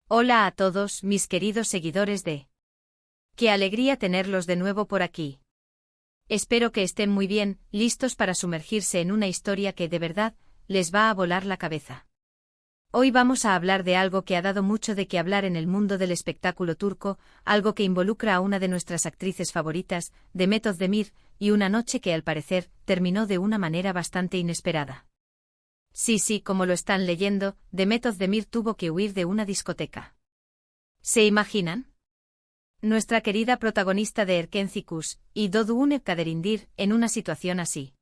Hola a todos, mis queridos seguidores de... ¡Qué alegría tenerlos de nuevo por aquí! Espero que estén muy bien, listos para sumergirse en una historia que de verdad les va a volar la cabeza. Hoy vamos a hablar de algo que ha dado mucho de qué hablar en el mundo del espectáculo turco, algo que involucra a una de nuestras actrices favoritas, Demet Özdemir, y una noche que al parecer terminó de una manera bastante inesperada. Sí, como lo están leyendo, Demet Özdemir tuvo que huir de una discoteca. ¿Se imaginan? Nuestra querida protagonista de Erkenci y Doğu Kaderindir en una situación así.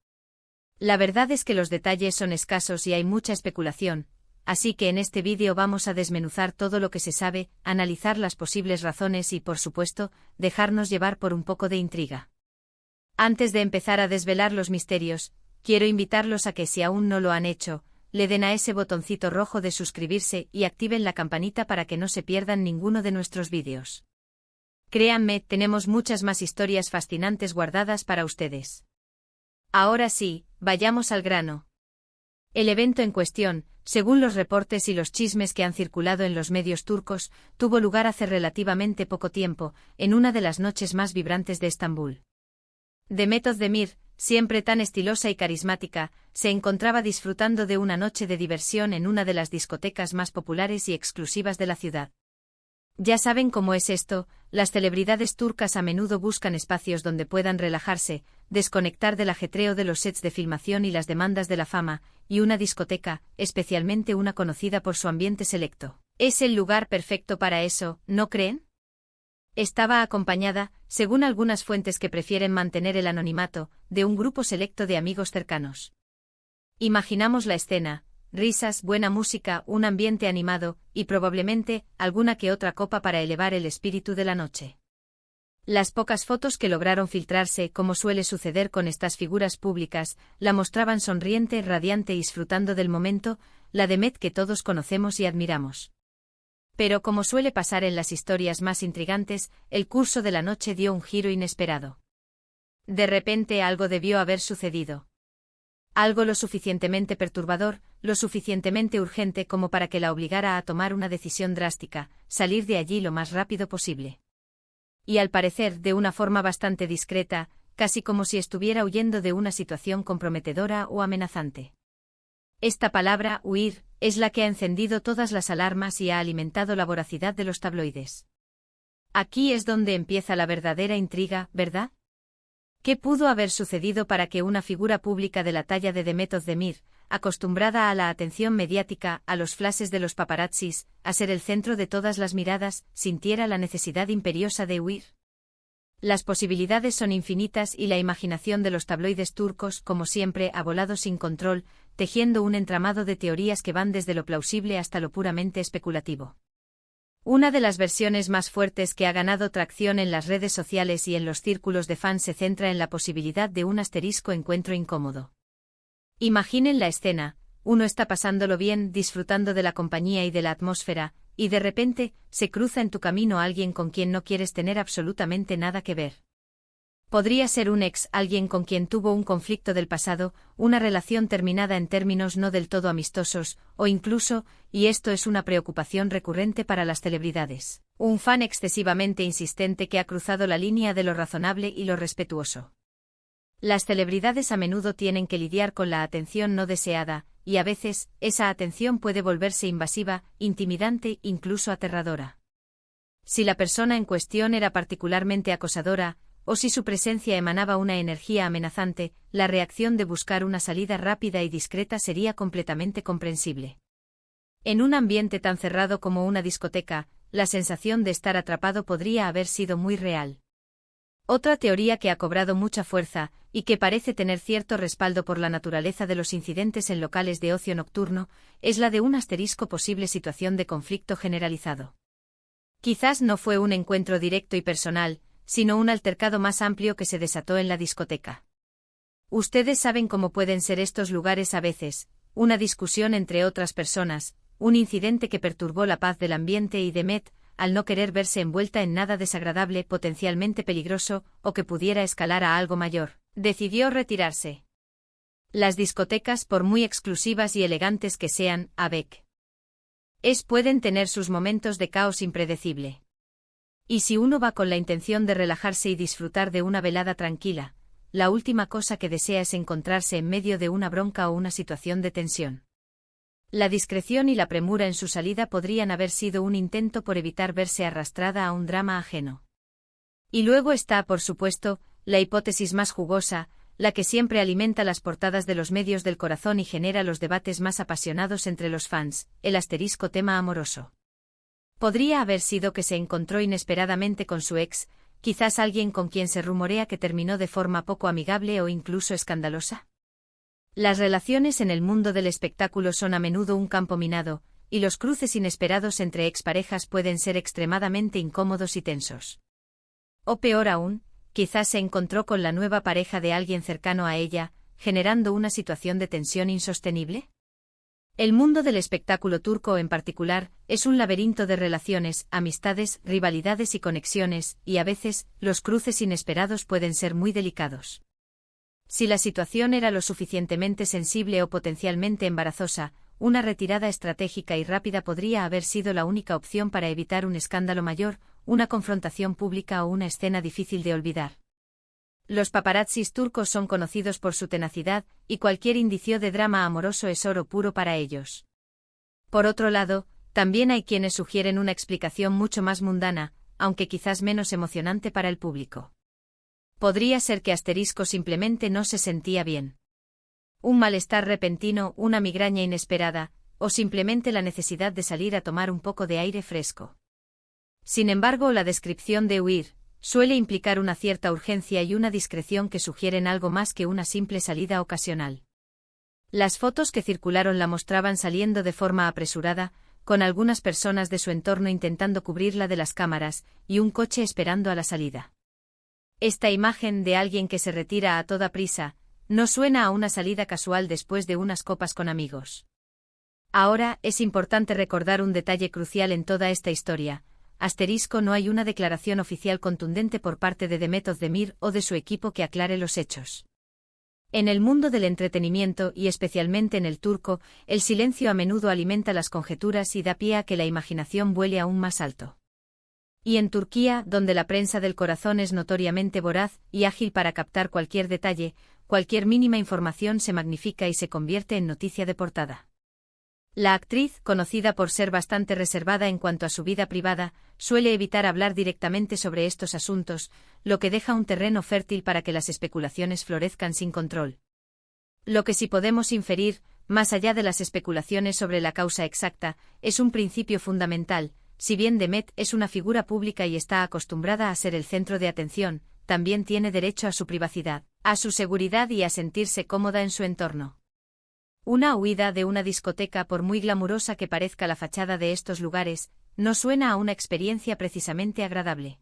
La verdad es que los detalles son escasos y hay mucha especulación, así que en este vídeo vamos a desmenuzar todo lo que se sabe, analizar las posibles razones y, por supuesto, dejarnos llevar por un poco de intriga. Antes de empezar a desvelar los misterios, quiero invitarlos a que si aún no lo han hecho, le den a ese botoncito rojo de suscribirse y activen la campanita para que no se pierdan ninguno de nuestros vídeos. Créanme, tenemos muchas más historias fascinantes guardadas para ustedes. Ahora sí, vayamos al grano. El evento en cuestión, según los reportes y los chismes que han circulado en los medios turcos, tuvo lugar hace relativamente poco tiempo, en una de las noches más vibrantes de Estambul. Demet Özdemir, siempre tan estilosa y carismática, se encontraba disfrutando de una noche de diversión en una de las discotecas más populares y exclusivas de la ciudad. Ya saben cómo es esto, las celebridades turcas a menudo buscan espacios donde puedan relajarse, desconectar del ajetreo de los sets de filmación y las demandas de la fama, y una discoteca, especialmente una conocida por su ambiente selecto, es el lugar perfecto para eso, ¿no creen? Estaba acompañada, según algunas fuentes que prefieren mantener el anonimato, de un grupo selecto de amigos cercanos. Imaginamos la escena: risas, buena música, un ambiente animado, y probablemente, alguna que otra copa para elevar el espíritu de la noche. Las pocas fotos que lograron filtrarse, como suele suceder con estas figuras públicas, la mostraban sonriente, radiante y disfrutando del momento, la Demet que todos conocemos y admiramos. Pero como suele pasar en las historias más intrigantes, el curso de la noche dio un giro inesperado. De repente algo debió haber sucedido. Algo lo suficientemente perturbador, lo suficientemente urgente como para que la obligara a tomar una decisión drástica, salir de allí lo más rápido posible. Y al parecer de una forma bastante discreta, casi como si estuviera huyendo de una situación comprometedora o amenazante. Esta palabra, huir, es la que ha encendido todas las alarmas y ha alimentado la voracidad de los tabloides. Aquí es donde empieza la verdadera intriga, ¿verdad? ¿Qué pudo haber sucedido para que una figura pública de la talla de Demet Özdemir, acostumbrada a la atención mediática, a los flashes de los paparazzis, a ser el centro de todas las miradas, sintiera la necesidad imperiosa de huir? Las posibilidades son infinitas y la imaginación de los tabloides turcos, como siempre, ha volado sin control, tejiendo un entramado de teorías que van desde lo plausible hasta lo puramente especulativo. Una de las versiones más fuertes que ha ganado tracción en las redes sociales y en los círculos de fans se centra en la posibilidad de un asterisco encuentro incómodo. Imaginen la escena: uno está pasándolo bien, disfrutando de la compañía y de la atmósfera, y de repente, se cruza en tu camino alguien con quien no quieres tener absolutamente nada que ver. Podría ser un ex, alguien con quien tuvo un conflicto del pasado, una relación terminada en términos no del todo amistosos, o incluso, y esto es una preocupación recurrente para las celebridades, un fan excesivamente insistente que ha cruzado la línea de lo razonable y lo respetuoso. Las celebridades a menudo tienen que lidiar con la atención no deseada, y a veces, esa atención puede volverse invasiva, intimidante, incluso aterradora. Si la persona en cuestión era particularmente acosadora, o si su presencia emanaba una energía amenazante, la reacción de buscar una salida rápida y discreta sería completamente comprensible. En un ambiente tan cerrado como una discoteca, la sensación de estar atrapado podría haber sido muy real. Otra teoría que ha cobrado mucha fuerza, y que parece tener cierto respaldo por la naturaleza de los incidentes en locales de ocio nocturno, es la de un asterisco posible situación de conflicto generalizado. Quizás no fue un encuentro directo y personal, sino un altercado más amplio que se desató en la discoteca. Ustedes saben cómo pueden ser estos lugares a veces: una discusión entre otras personas, un incidente que perturbó la paz del ambiente y Demet, al no querer verse envuelta en nada desagradable, potencialmente peligroso, o que pudiera escalar a algo mayor, decidió retirarse. Las discotecas, por muy exclusivas y elegantes que sean, Abek. Pueden tener sus momentos de caos impredecible. Y si uno va con la intención de relajarse y disfrutar de una velada tranquila, la última cosa que desea es encontrarse en medio de una bronca o una situación de tensión. La discreción y la premura en su salida podrían haber sido un intento por evitar verse arrastrada a un drama ajeno. Y luego está, por supuesto, la hipótesis más jugosa, la que siempre alimenta las portadas de los medios del corazón y genera los debates más apasionados entre los fans, el asterisco tema amoroso. ¿Podría haber sido que se encontró inesperadamente con su ex, quizás alguien con quien se rumorea que terminó de forma poco amigable o incluso escandalosa? Las relaciones en el mundo del espectáculo son a menudo un campo minado, y los cruces inesperados entre exparejas pueden ser extremadamente incómodos y tensos. O peor aún, quizás se encontró con la nueva pareja de alguien cercano a ella, generando una situación de tensión insostenible. El mundo del espectáculo turco en particular, es un laberinto de relaciones, amistades, rivalidades y conexiones, y a veces, los cruces inesperados pueden ser muy delicados. Si la situación era lo suficientemente sensible o potencialmente embarazosa, una retirada estratégica y rápida podría haber sido la única opción para evitar un escándalo mayor, una confrontación pública o una escena difícil de olvidar. Los paparazzis turcos son conocidos por su tenacidad, y cualquier indicio de drama amoroso es oro puro para ellos. Por otro lado, también hay quienes sugieren una explicación mucho más mundana, aunque quizás menos emocionante para el público. Podría ser que Asterisco simplemente no se sentía bien. Un malestar repentino, una migraña inesperada, o simplemente la necesidad de salir a tomar un poco de aire fresco. Sin embargo, la descripción de huir suele implicar una cierta urgencia y una discreción que sugieren algo más que una simple salida ocasional. Las fotos que circularon la mostraban saliendo de forma apresurada, con algunas personas de su entorno intentando cubrirla de las cámaras, y un coche esperando a la salida. Esta imagen de alguien que se retira a toda prisa, no suena a una salida casual después de unas copas con amigos. Ahora, es importante recordar un detalle crucial en toda esta historia. Asterisco, no hay una declaración oficial contundente por parte de Demet Özdemir o de su equipo que aclare los hechos. En el mundo del entretenimiento y especialmente en el turco, el silencio a menudo alimenta las conjeturas y da pie a que la imaginación vuele aún más alto. Y en Turquía, donde la prensa del corazón es notoriamente voraz y ágil para captar cualquier detalle, cualquier mínima información se magnifica y se convierte en noticia de portada. La actriz, conocida por ser bastante reservada en cuanto a su vida privada, suele evitar hablar directamente sobre estos asuntos, lo que deja un terreno fértil para que las especulaciones florezcan sin control. Lo que sí podemos inferir, más allá de las especulaciones sobre la causa exacta, es un principio fundamental. Si bien Demet es una figura pública y está acostumbrada a ser el centro de atención, también tiene derecho a su privacidad, a su seguridad y a sentirse cómoda en su entorno. Una huida de una discoteca, por muy glamurosa que parezca la fachada de estos lugares, no suena a una experiencia precisamente agradable.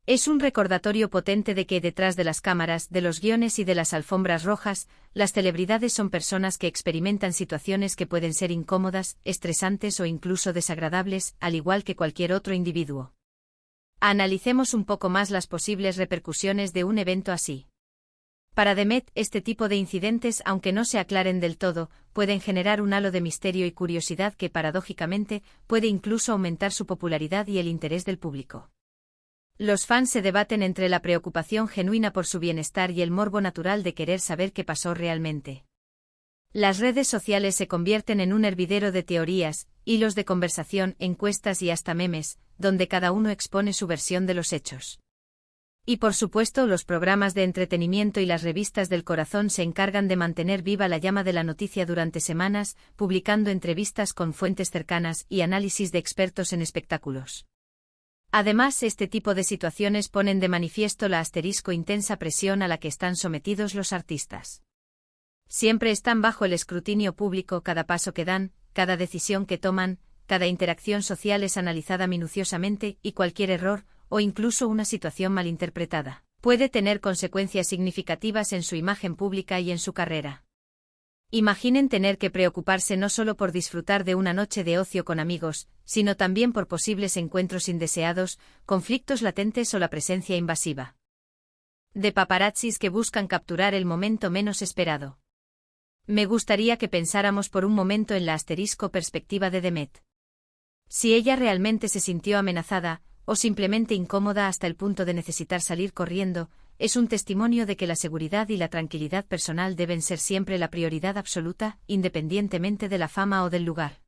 Es un recordatorio potente de que detrás de las cámaras, de los guiones y de las alfombras rojas, las celebridades son personas que experimentan situaciones que pueden ser incómodas, estresantes o incluso desagradables, al igual que cualquier otro individuo. Analicemos un poco más las posibles repercusiones de un evento así. Para Demet, este tipo de incidentes, aunque no se aclaren del todo, pueden generar un halo de misterio y curiosidad que, paradójicamente, puede incluso aumentar su popularidad y el interés del público. Los fans se debaten entre la preocupación genuina por su bienestar y el morbo natural de querer saber qué pasó realmente. Las redes sociales se convierten en un hervidero de teorías, hilos de conversación, encuestas y hasta memes, donde cada uno expone su versión de los hechos. Y por supuesto, los programas de entretenimiento y las revistas del corazón se encargan de mantener viva la llama de la noticia durante semanas, publicando entrevistas con fuentes cercanas y análisis de expertos en espectáculos. Además, este tipo de situaciones ponen de manifiesto la intensa presión a la que están sometidos los artistas. Siempre están bajo el escrutinio público, cada paso que dan, cada decisión que toman, cada interacción social es analizada minuciosamente y cualquier error, o incluso una situación malinterpretada, puede tener consecuencias significativas en su imagen pública y en su carrera. Imaginen tener que preocuparse no solo por disfrutar de una noche de ocio con amigos, sino también por posibles encuentros indeseados, conflictos latentes o la presencia invasiva de paparazzis que buscan capturar el momento menos esperado. Me gustaría que pensáramos por un momento en la perspectiva de Demet. Si ella realmente se sintió amenazada, o simplemente incómoda hasta el punto de necesitar salir corriendo, es un testimonio de que la seguridad y la tranquilidad personal deben ser siempre la prioridad absoluta, independientemente de la fama o del lugar.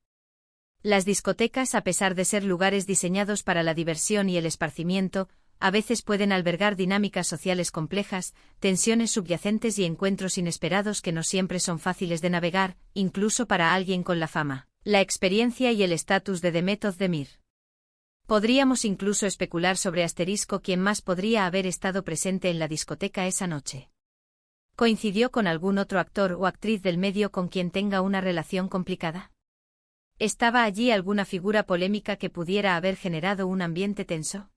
Las discotecas, a pesar de ser lugares diseñados para la diversión y el esparcimiento, a veces pueden albergar dinámicas sociales complejas, tensiones subyacentes y encuentros inesperados que no siempre son fáciles de navegar, incluso para alguien con la fama, la experiencia y el estatus de Demet Özdemir. Podríamos incluso especular sobre asterisco quién más podría haber estado presente en la discoteca esa noche. ¿Coincidió con algún otro actor o actriz del medio con quien tenga una relación complicada? ¿Estaba allí alguna figura polémica que pudiera haber generado un ambiente tenso?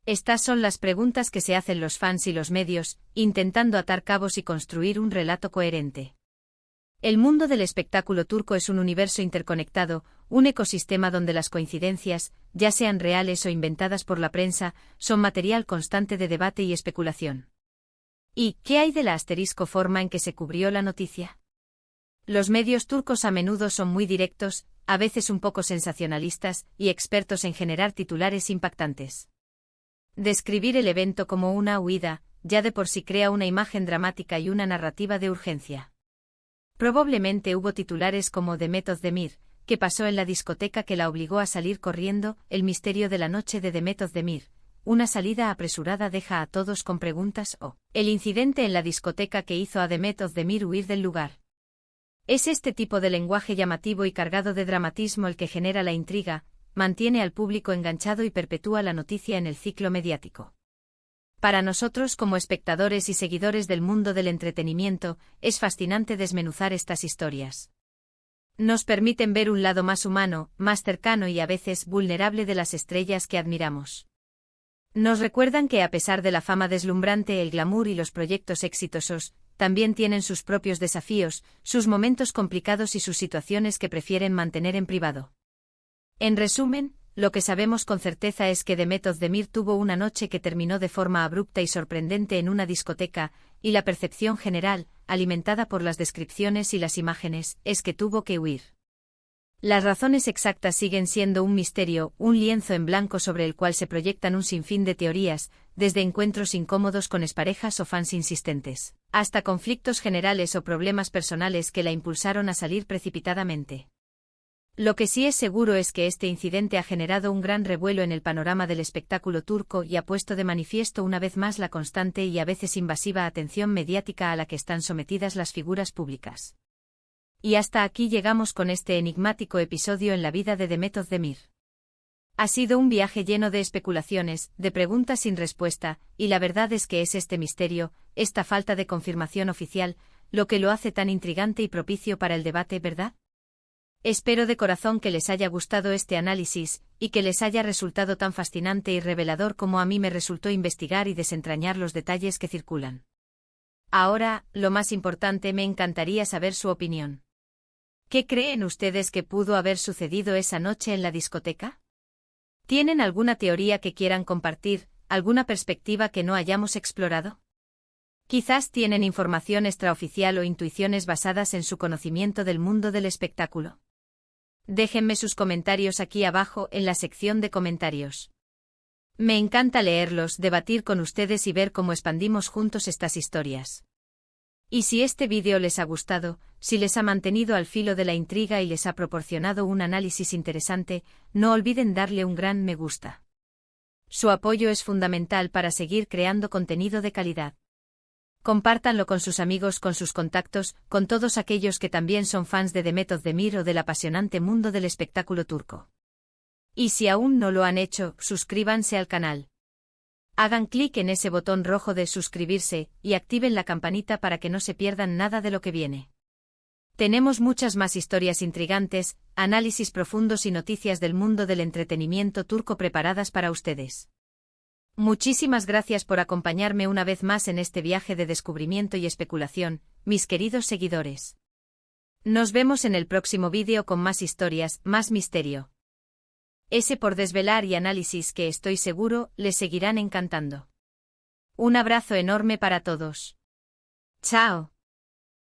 Estas son las preguntas que se hacen los fans y los medios, intentando atar cabos y construir un relato coherente. El mundo del espectáculo turco es un universo interconectado, un ecosistema donde las coincidencias, ya sean reales o inventadas por la prensa, son material constante de debate y especulación. ¿Y qué hay de la asterisco forma en que se cubrió la noticia? Los medios turcos a menudo son muy directos, a veces un poco sensacionalistas, y expertos en generar titulares impactantes. Describir el evento como una huida, ya de por sí crea una imagen dramática y una narrativa de urgencia. Probablemente hubo titulares como Demet Özdemir, que pasó en la discoteca que la obligó a salir corriendo, el misterio de la noche de Demet Özdemir, una salida apresurada deja a todos con preguntas o el incidente en la discoteca que hizo a Demet Özdemir huir del lugar. Es este tipo de lenguaje llamativo y cargado de dramatismo el que genera la intriga, mantiene al público enganchado y perpetúa la noticia en el ciclo mediático. Para nosotros como espectadores y seguidores del mundo del entretenimiento, es fascinante desmenuzar estas historias. Nos permiten ver un lado más humano, más cercano y a veces vulnerable de las estrellas que admiramos. Nos recuerdan que a pesar de la fama deslumbrante, el glamour y los proyectos exitosos, también tienen sus propios desafíos, sus momentos complicados y sus situaciones que prefieren mantener en privado. En resumen, lo que sabemos con certeza es que Demet Özdemir tuvo una noche que terminó de forma abrupta y sorprendente en una discoteca, y la percepción general, alimentada por las descripciones y las imágenes, es que tuvo que huir. Las razones exactas siguen siendo un misterio, un lienzo en blanco sobre el cual se proyectan un sinfín de teorías, desde encuentros incómodos con exparejas o fans insistentes, hasta conflictos generales o problemas personales que la impulsaron a salir precipitadamente. Lo que sí es seguro es que este incidente ha generado un gran revuelo en el panorama del espectáculo turco y ha puesto de manifiesto una vez más la constante y a veces invasiva atención mediática a la que están sometidas las figuras públicas. Y hasta aquí llegamos con este enigmático episodio en la vida de Demet Özdemir. Ha sido un viaje lleno de especulaciones, de preguntas sin respuesta, y la verdad es que es este misterio, esta falta de confirmación oficial, lo que lo hace tan intrigante y propicio para el debate, ¿verdad? Espero de corazón que les haya gustado este análisis, y que les haya resultado tan fascinante y revelador como a mí me resultó investigar y desentrañar los detalles que circulan. Ahora, lo más importante, me encantaría saber su opinión. ¿Qué creen ustedes que pudo haber sucedido esa noche en la discoteca? ¿Tienen alguna teoría que quieran compartir, alguna perspectiva que no hayamos explorado? Quizás tienen información extraoficial o intuiciones basadas en su conocimiento del mundo del espectáculo. Déjenme sus comentarios aquí abajo en la sección de comentarios. Me encanta leerlos, debatir con ustedes y ver cómo expandimos juntos estas historias. Y si este vídeo les ha gustado, si les ha mantenido al filo de la intriga y les ha proporcionado un análisis interesante, no olviden darle un gran me gusta. Su apoyo es fundamental para seguir creando contenido de calidad. Compártanlo con sus amigos, con sus contactos, con todos aquellos que también son fans de Demet Özdemir o del apasionante mundo del espectáculo turco. Y si aún no lo han hecho, suscríbanse al canal. Hagan clic en ese botón rojo de suscribirse y activen la campanita para que no se pierdan nada de lo que viene. Tenemos muchas más historias intrigantes, análisis profundos y noticias del mundo del entretenimiento turco preparadas para ustedes. Muchísimas gracias por acompañarme una vez más en este viaje de descubrimiento y especulación, mis queridos seguidores. Nos vemos en el próximo vídeo con más historias, más misterio. Ese por desvelar y análisis que estoy seguro les seguirán encantando. Un abrazo enorme para todos. ¡Chao!